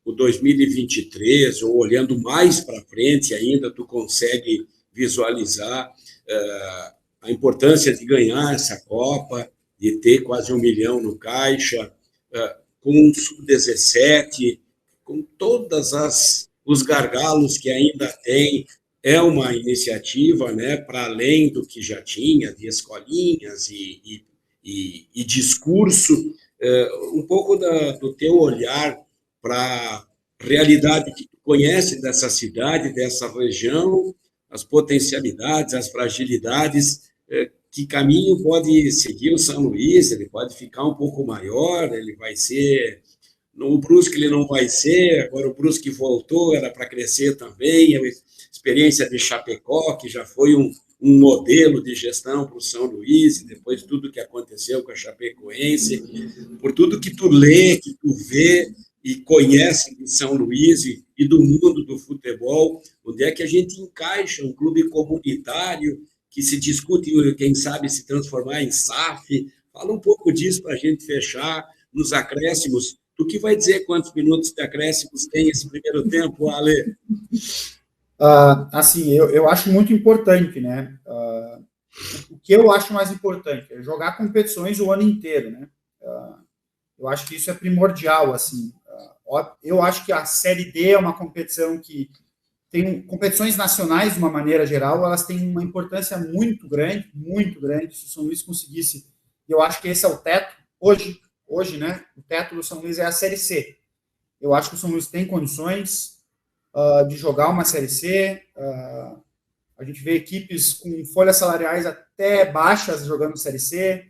O 2023, ou olhando mais para frente ainda, tu consegue visualizar a importância de ganhar essa Copa, de ter quase 1 milhão no caixa, com um sub-17, com todas os gargalos que ainda tem, é uma iniciativa, né, para além do que já tinha, de escolinhas e discurso, um pouco do teu olhar para a realidade que tu conhece dessa cidade, dessa região, as potencialidades, as fragilidades, que caminho pode seguir o São Luís, ele pode ficar um pouco maior, ele vai ser... O Brusque ele não vai ser, agora o Brusque voltou, era para crescer também, a experiência de Chapecó, que já foi um modelo de gestão para o São Luís, e depois tudo que aconteceu com a Chapecoense, por tudo que tu lê, que tu vê e conhece de São Luís e do mundo do futebol, onde é que a gente encaixa um clube comunitário que se discute, quem sabe, se transformar em SAF. Fala um pouco disso para a gente fechar nos acréscimos. Tu que vai dizer quantos minutos de acréscimos tem esse primeiro tempo, Ale? Assim, eu acho muito importante, né? O que eu acho mais importante é jogar competições o ano inteiro, né? Eu acho que isso é primordial, assim. Eu acho que a Série D é uma competição que tem competições nacionais, de uma maneira geral, elas têm uma importância muito grande, se o São Luís conseguisse. Eu acho que esse é o teto. Hoje, né, o teto do São Luís é a Série C. Eu acho que o São Luís tem condições de jogar uma Série C. A gente vê equipes com folhas salariais até baixas jogando Série C,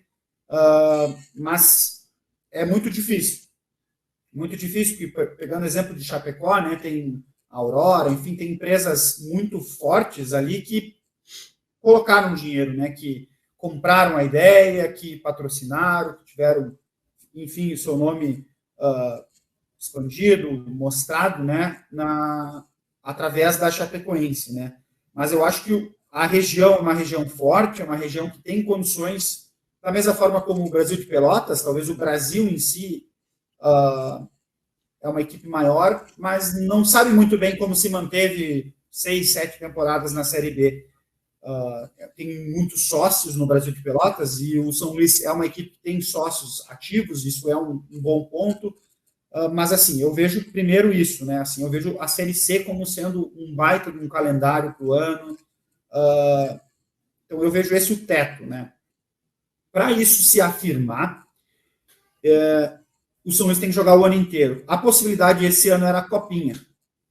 mas é muito difícil. Muito difícil, porque, pegando o exemplo de Chapecó, né, tem a Aurora, enfim, tem empresas muito fortes ali que colocaram dinheiro, né, que compraram a ideia, que patrocinaram, que tiveram, enfim, o seu nome expandido, mostrado, né, através da Chapecoense, né. Mas eu acho que a região é uma região forte, é uma região que tem condições, da mesma forma como o Brasil de Pelotas, talvez o Brasil em si é uma equipe maior, mas não sabe muito bem como se manteve 6, 7 temporadas na Série B. Tem muitos sócios no Brasil de Pelotas e o São Luís é uma equipe que tem sócios ativos, isso é um bom ponto, mas assim, eu vejo primeiro isso, né? Assim, eu vejo a Série C como sendo um baita de um calendário para o ano, então eu vejo esse o teto, né? Para isso se afirmar, o São Luís tem que jogar o ano inteiro. A possibilidade esse ano era a Copinha.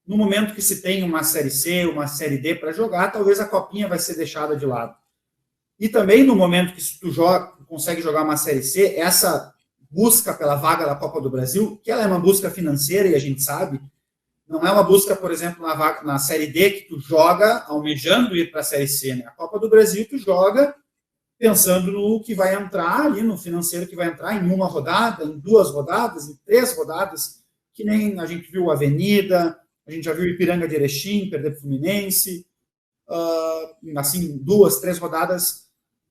No momento que se tem uma Série C, uma Série D para jogar, talvez a Copinha vai ser deixada de lado. E também no momento que tu consegue jogar uma Série C, essa busca pela vaga da Copa do Brasil, que ela é uma busca financeira e a gente sabe, não é uma busca, por exemplo, na Série D que tu joga almejando ir para a Série C. Né? A Copa do Brasil tu joga pensando no que vai entrar ali, no financeiro que vai entrar em uma rodada, em 2 rodadas, em 3 rodadas, que nem a gente viu a Avenida, a gente já viu o Ipiranga de Erechim perder para o Fluminense, assim, 2, 3 rodadas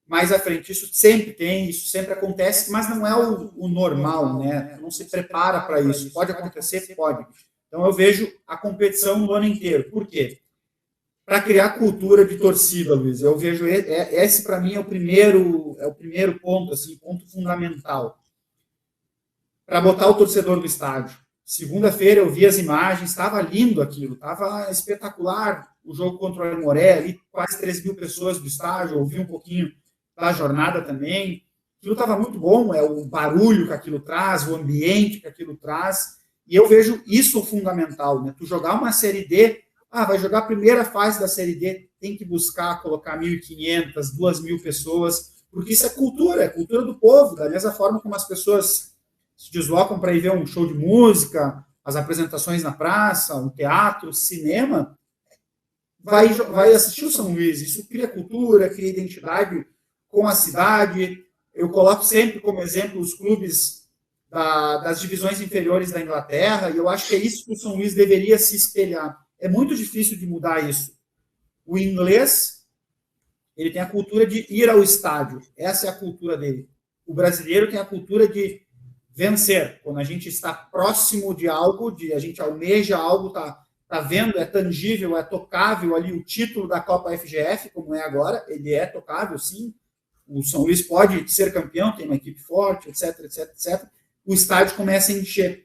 mais à frente. Isso sempre tem, isso sempre acontece, mas não é o normal, né? Não se prepara para isso. Pode acontecer? Pode. Então eu vejo a competição no ano inteiro. Por quê? Para criar cultura de torcida, Luiz. Eu vejo esse para mim é o primeiro ponto, assim, ponto fundamental. Para botar o torcedor no estádio. Segunda-feira eu vi as imagens, estava lindo aquilo, estava espetacular o jogo contra o Aimoré, ali quase 3 mil pessoas do estádio, ouvi um pouquinho da jornada também. Aquilo estava muito bom, o barulho que aquilo traz, o ambiente que aquilo traz, e eu vejo isso fundamental, né? Tu jogar uma Série D, vai jogar a primeira fase da Série D, tem que buscar colocar 1.500, 2.000 pessoas, porque isso é cultura do povo, da mesma forma como as pessoas se deslocam para ir ver um show de música, as apresentações na praça, um teatro, cinema, vai assistir o São Luís. Isso cria cultura, cria identidade com a cidade. Eu coloco sempre como exemplo os clubes das divisões inferiores da Inglaterra, e eu acho que é isso que o São Luís deveria se espelhar. É muito difícil de mudar isso. O inglês, ele tem a cultura de ir ao estádio. Essa é a cultura dele. O brasileiro tem a cultura de vencer. Quando a gente está próximo de algo, a gente almeja algo, tá vendo, é tangível, é tocável ali o título da Copa FGF, como é agora, ele é tocável, sim. O São Luís pode ser campeão, tem uma equipe forte, etc, etc, etc. O estádio começa a encher.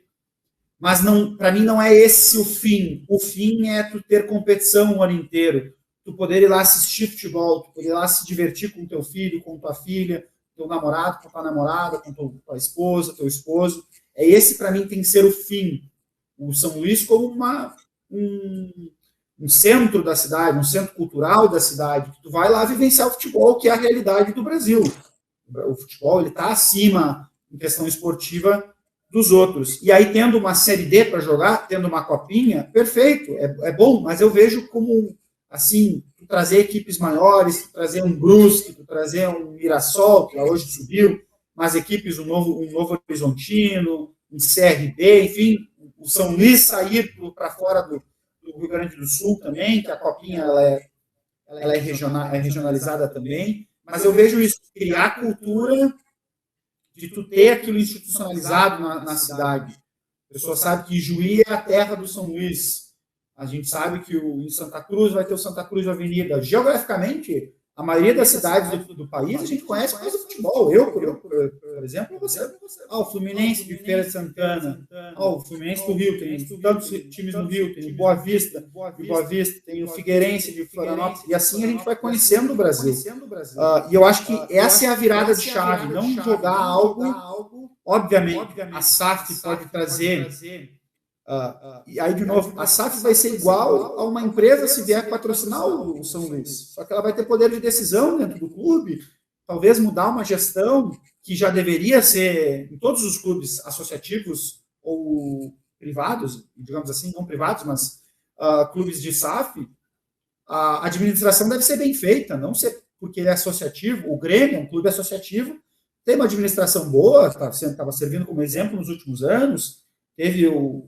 Mas para mim não é esse o fim. O fim é tu ter competição o ano inteiro. Tu poder ir lá assistir futebol, tu poder ir lá se divertir com teu filho, com tua filha, teu namorado, com tua namorada, com tua esposa, teu esposo. Esse, para mim, tem que ser o fim. O São Luís como um centro da cidade, um centro cultural da cidade, que tu vai lá vivenciar o futebol, que é a realidade do Brasil. O futebol ele está acima, em questão esportiva, dos outros. E aí, tendo uma Série D para jogar, tendo uma copinha, perfeito, é bom, mas eu vejo como, assim, trazer equipes maiores, trazer um Brusque, trazer um Mirassol, que hoje subiu, mas equipes, um Novo Horizontino, um CRB, enfim, o São Luís sair para fora do Rio Grande do Sul também, que a copinha ela é regionalizada também, mas eu vejo isso, criar cultura de tu ter aquilo institucionalizado na cidade. A pessoa sabe que Juí é a terra do São Luís. A gente sabe que em Santa Cruz vai ter o Santa Cruz Avenida. Geograficamente, a maioria das cidades do país a gente conhece por causa do futebol. Eu, por exemplo, o Fluminense de Feira de Santana, o Fluminense do Rio, tem tantos times no Rio, tem o Boa Vista, tem o Figueirense de Florianópolis, e assim a gente vai conhecendo o Brasil. E eu acho que essa é a virada de chave, não jogar algo, obviamente, a SAF pode trazer. E aí, de novo, a SAF vai ser igual a uma empresa se vier patrocinar o São Luís. Só que ela vai ter poder de decisão dentro do clube, talvez mudar uma gestão que já deveria ser em todos os clubes associativos ou privados, digamos assim, não privados, mas clubes de SAF. A administração deve ser bem feita, não ser porque ele é associativo. O Grêmio é um clube associativo, tem uma administração boa, estava servindo como exemplo nos últimos anos.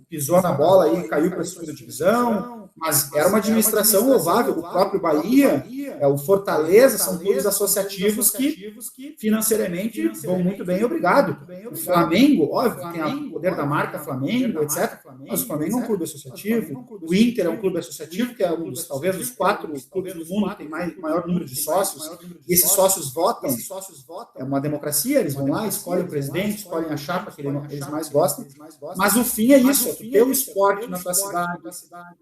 Pisou na bola e caiu para a segunda divisão, mas era uma administração louvável. O próprio Bahia, o Fortaleza, são clubes associativos que financeiramente vão muito bem, obrigado. O Flamengo, óbvio, tem o poder da marca Flamengo, etc. Mas o Flamengo é um clube associativo. O Inter é um clube associativo, que é talvez dos 4 clubes do mundo que tem maior número de sócios. E esses sócios votam. É uma democracia, eles vão lá, escolhem o presidente, escolhem a chapa que eles mais gostam. Mas o fim é isso, é tu ter o esporte na tua cidade,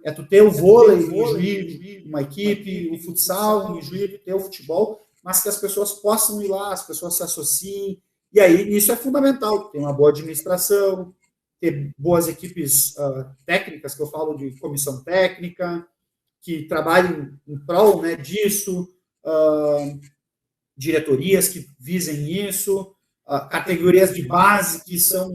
é tu ter o vôlei em Juí, uma equipe, o futsal em Juí, ter o futebol, mas que as pessoas possam ir lá, as pessoas se associem, e aí isso é fundamental, ter uma boa administração, ter boas equipes técnicas, que eu falo de comissão técnica, que trabalhem em prol, né, disso, diretorias que visem isso, categorias de base que são,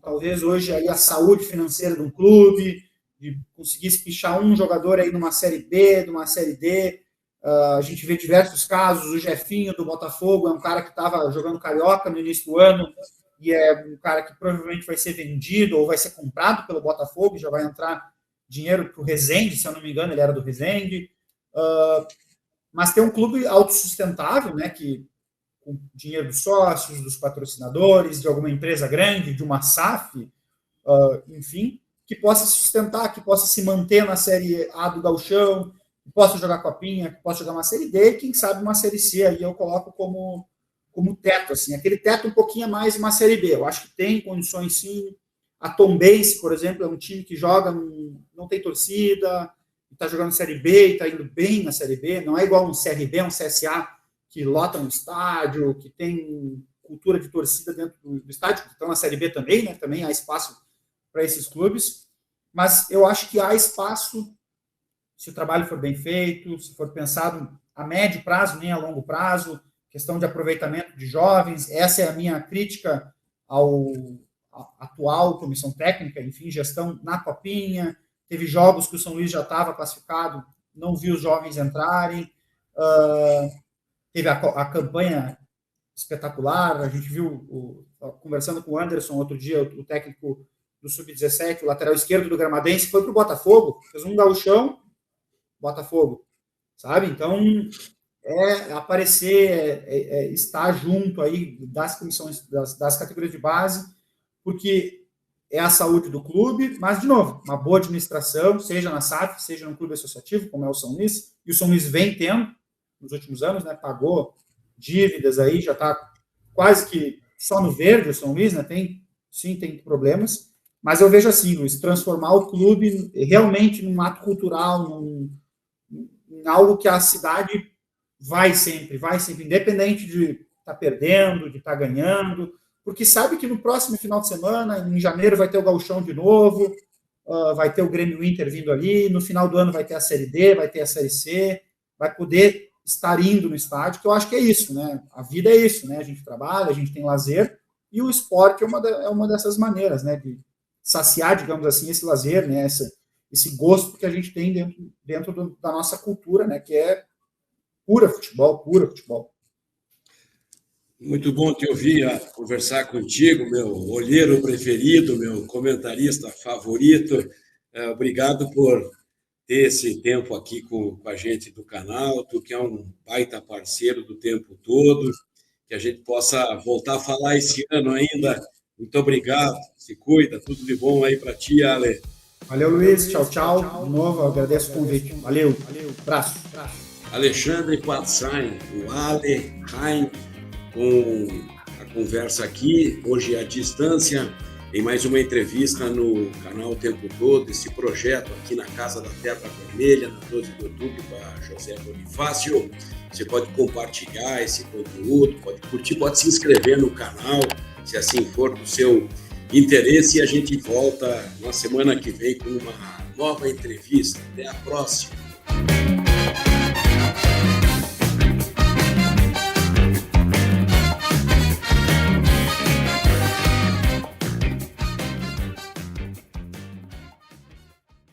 talvez, hoje aí a saúde financeira de um clube, de conseguir espichar um jogador aí numa Série B, numa Série D. A gente vê diversos casos, o Jefinho do Botafogo é um cara que estava jogando Carioca no início do ano e é um cara que provavelmente vai ser vendido ou vai ser comprado pelo Botafogo, já vai entrar dinheiro para o Resende, se eu não me engano, ele era do Resende. Mas tem um clube autossustentável, né, que com dinheiro dos sócios, dos patrocinadores, de alguma empresa grande, de uma SAF, enfim, que possa se sustentar, que possa se manter na Série A do Gauchão, que possa jogar Copinha, que possa jogar uma Série D, e quem sabe uma Série C, aí eu coloco como teto, assim, aquele teto um pouquinho a mais uma Série B. Eu acho que tem condições, sim. A Tombense, por exemplo, é um time que joga, não tem torcida, está jogando Série B e está indo bem na Série B, não é igual um CRB, um CSA, que lotam um estádio, que tem cultura de torcida dentro do estádio, que estão na Série B também, né? Também há espaço para esses clubes, mas eu acho que há espaço, se o trabalho for bem feito, se for pensado a médio prazo, nem a longo prazo, questão de aproveitamento de jovens. Essa é a minha crítica à atual comissão técnica, enfim, gestão na Copinha. Teve jogos que o São Luís já estava classificado, não viu os jovens entrarem. Teve a campanha espetacular, a gente viu, conversando com o Anderson outro dia, o técnico do Sub-17, o lateral esquerdo do Gramadense, foi para o Botafogo, fez um gauchão, Botafogo, sabe? Então, aparecer, estar junto aí das comissões, das categorias de base, porque é a saúde do clube, mas, de novo, uma boa administração, seja na SAF, seja no clube associativo, como é o São Luís, e o São Luís vem tendo, nos últimos anos, né, pagou dívidas aí, já está quase que só no verde o São Luís, né, tem problemas, mas eu vejo assim, Luiz, transformar o clube realmente num ato cultural, em algo que a cidade vai sempre, independente de estar perdendo, de estar ganhando, porque sabe que no próximo final de semana, em janeiro, vai ter o Gauchão de novo, vai ter o Grêmio Inter vindo ali, no final do ano vai ter a Série D, vai ter a Série C, vai poder estar indo no estádio, que eu acho que é isso, né? A vida é isso, né? A gente trabalha, a gente tem lazer, e o esporte é uma dessas maneiras, né? De saciar, digamos assim, esse lazer, né? Esse gosto que a gente tem dentro da nossa cultura, né? Que é pura futebol. Muito bom te ouvir conversar contigo, meu olheiro preferido, meu comentarista favorito. Obrigado por ter esse tempo aqui com a gente do canal, tu que é um baita parceiro do tempo todo, que a gente possa voltar a falar esse ano ainda. Muito obrigado, se cuida, tudo de bom aí para ti, Ale. Valeu, Luiz, tchau. De novo, agradeço o convite. Valeu, abraço. Alexandre Quatzai, o Ale Rain, com a conversa aqui, hoje à distância, em mais uma entrevista no canal O Tempo Todo, esse projeto aqui na Casa da Terra Vermelha, na 12 de outubro, com a José Bonifácio. Você pode compartilhar esse conteúdo, pode curtir, pode se inscrever no canal, se assim for do seu interesse, e a gente volta na semana que vem com uma nova entrevista. Até a próxima!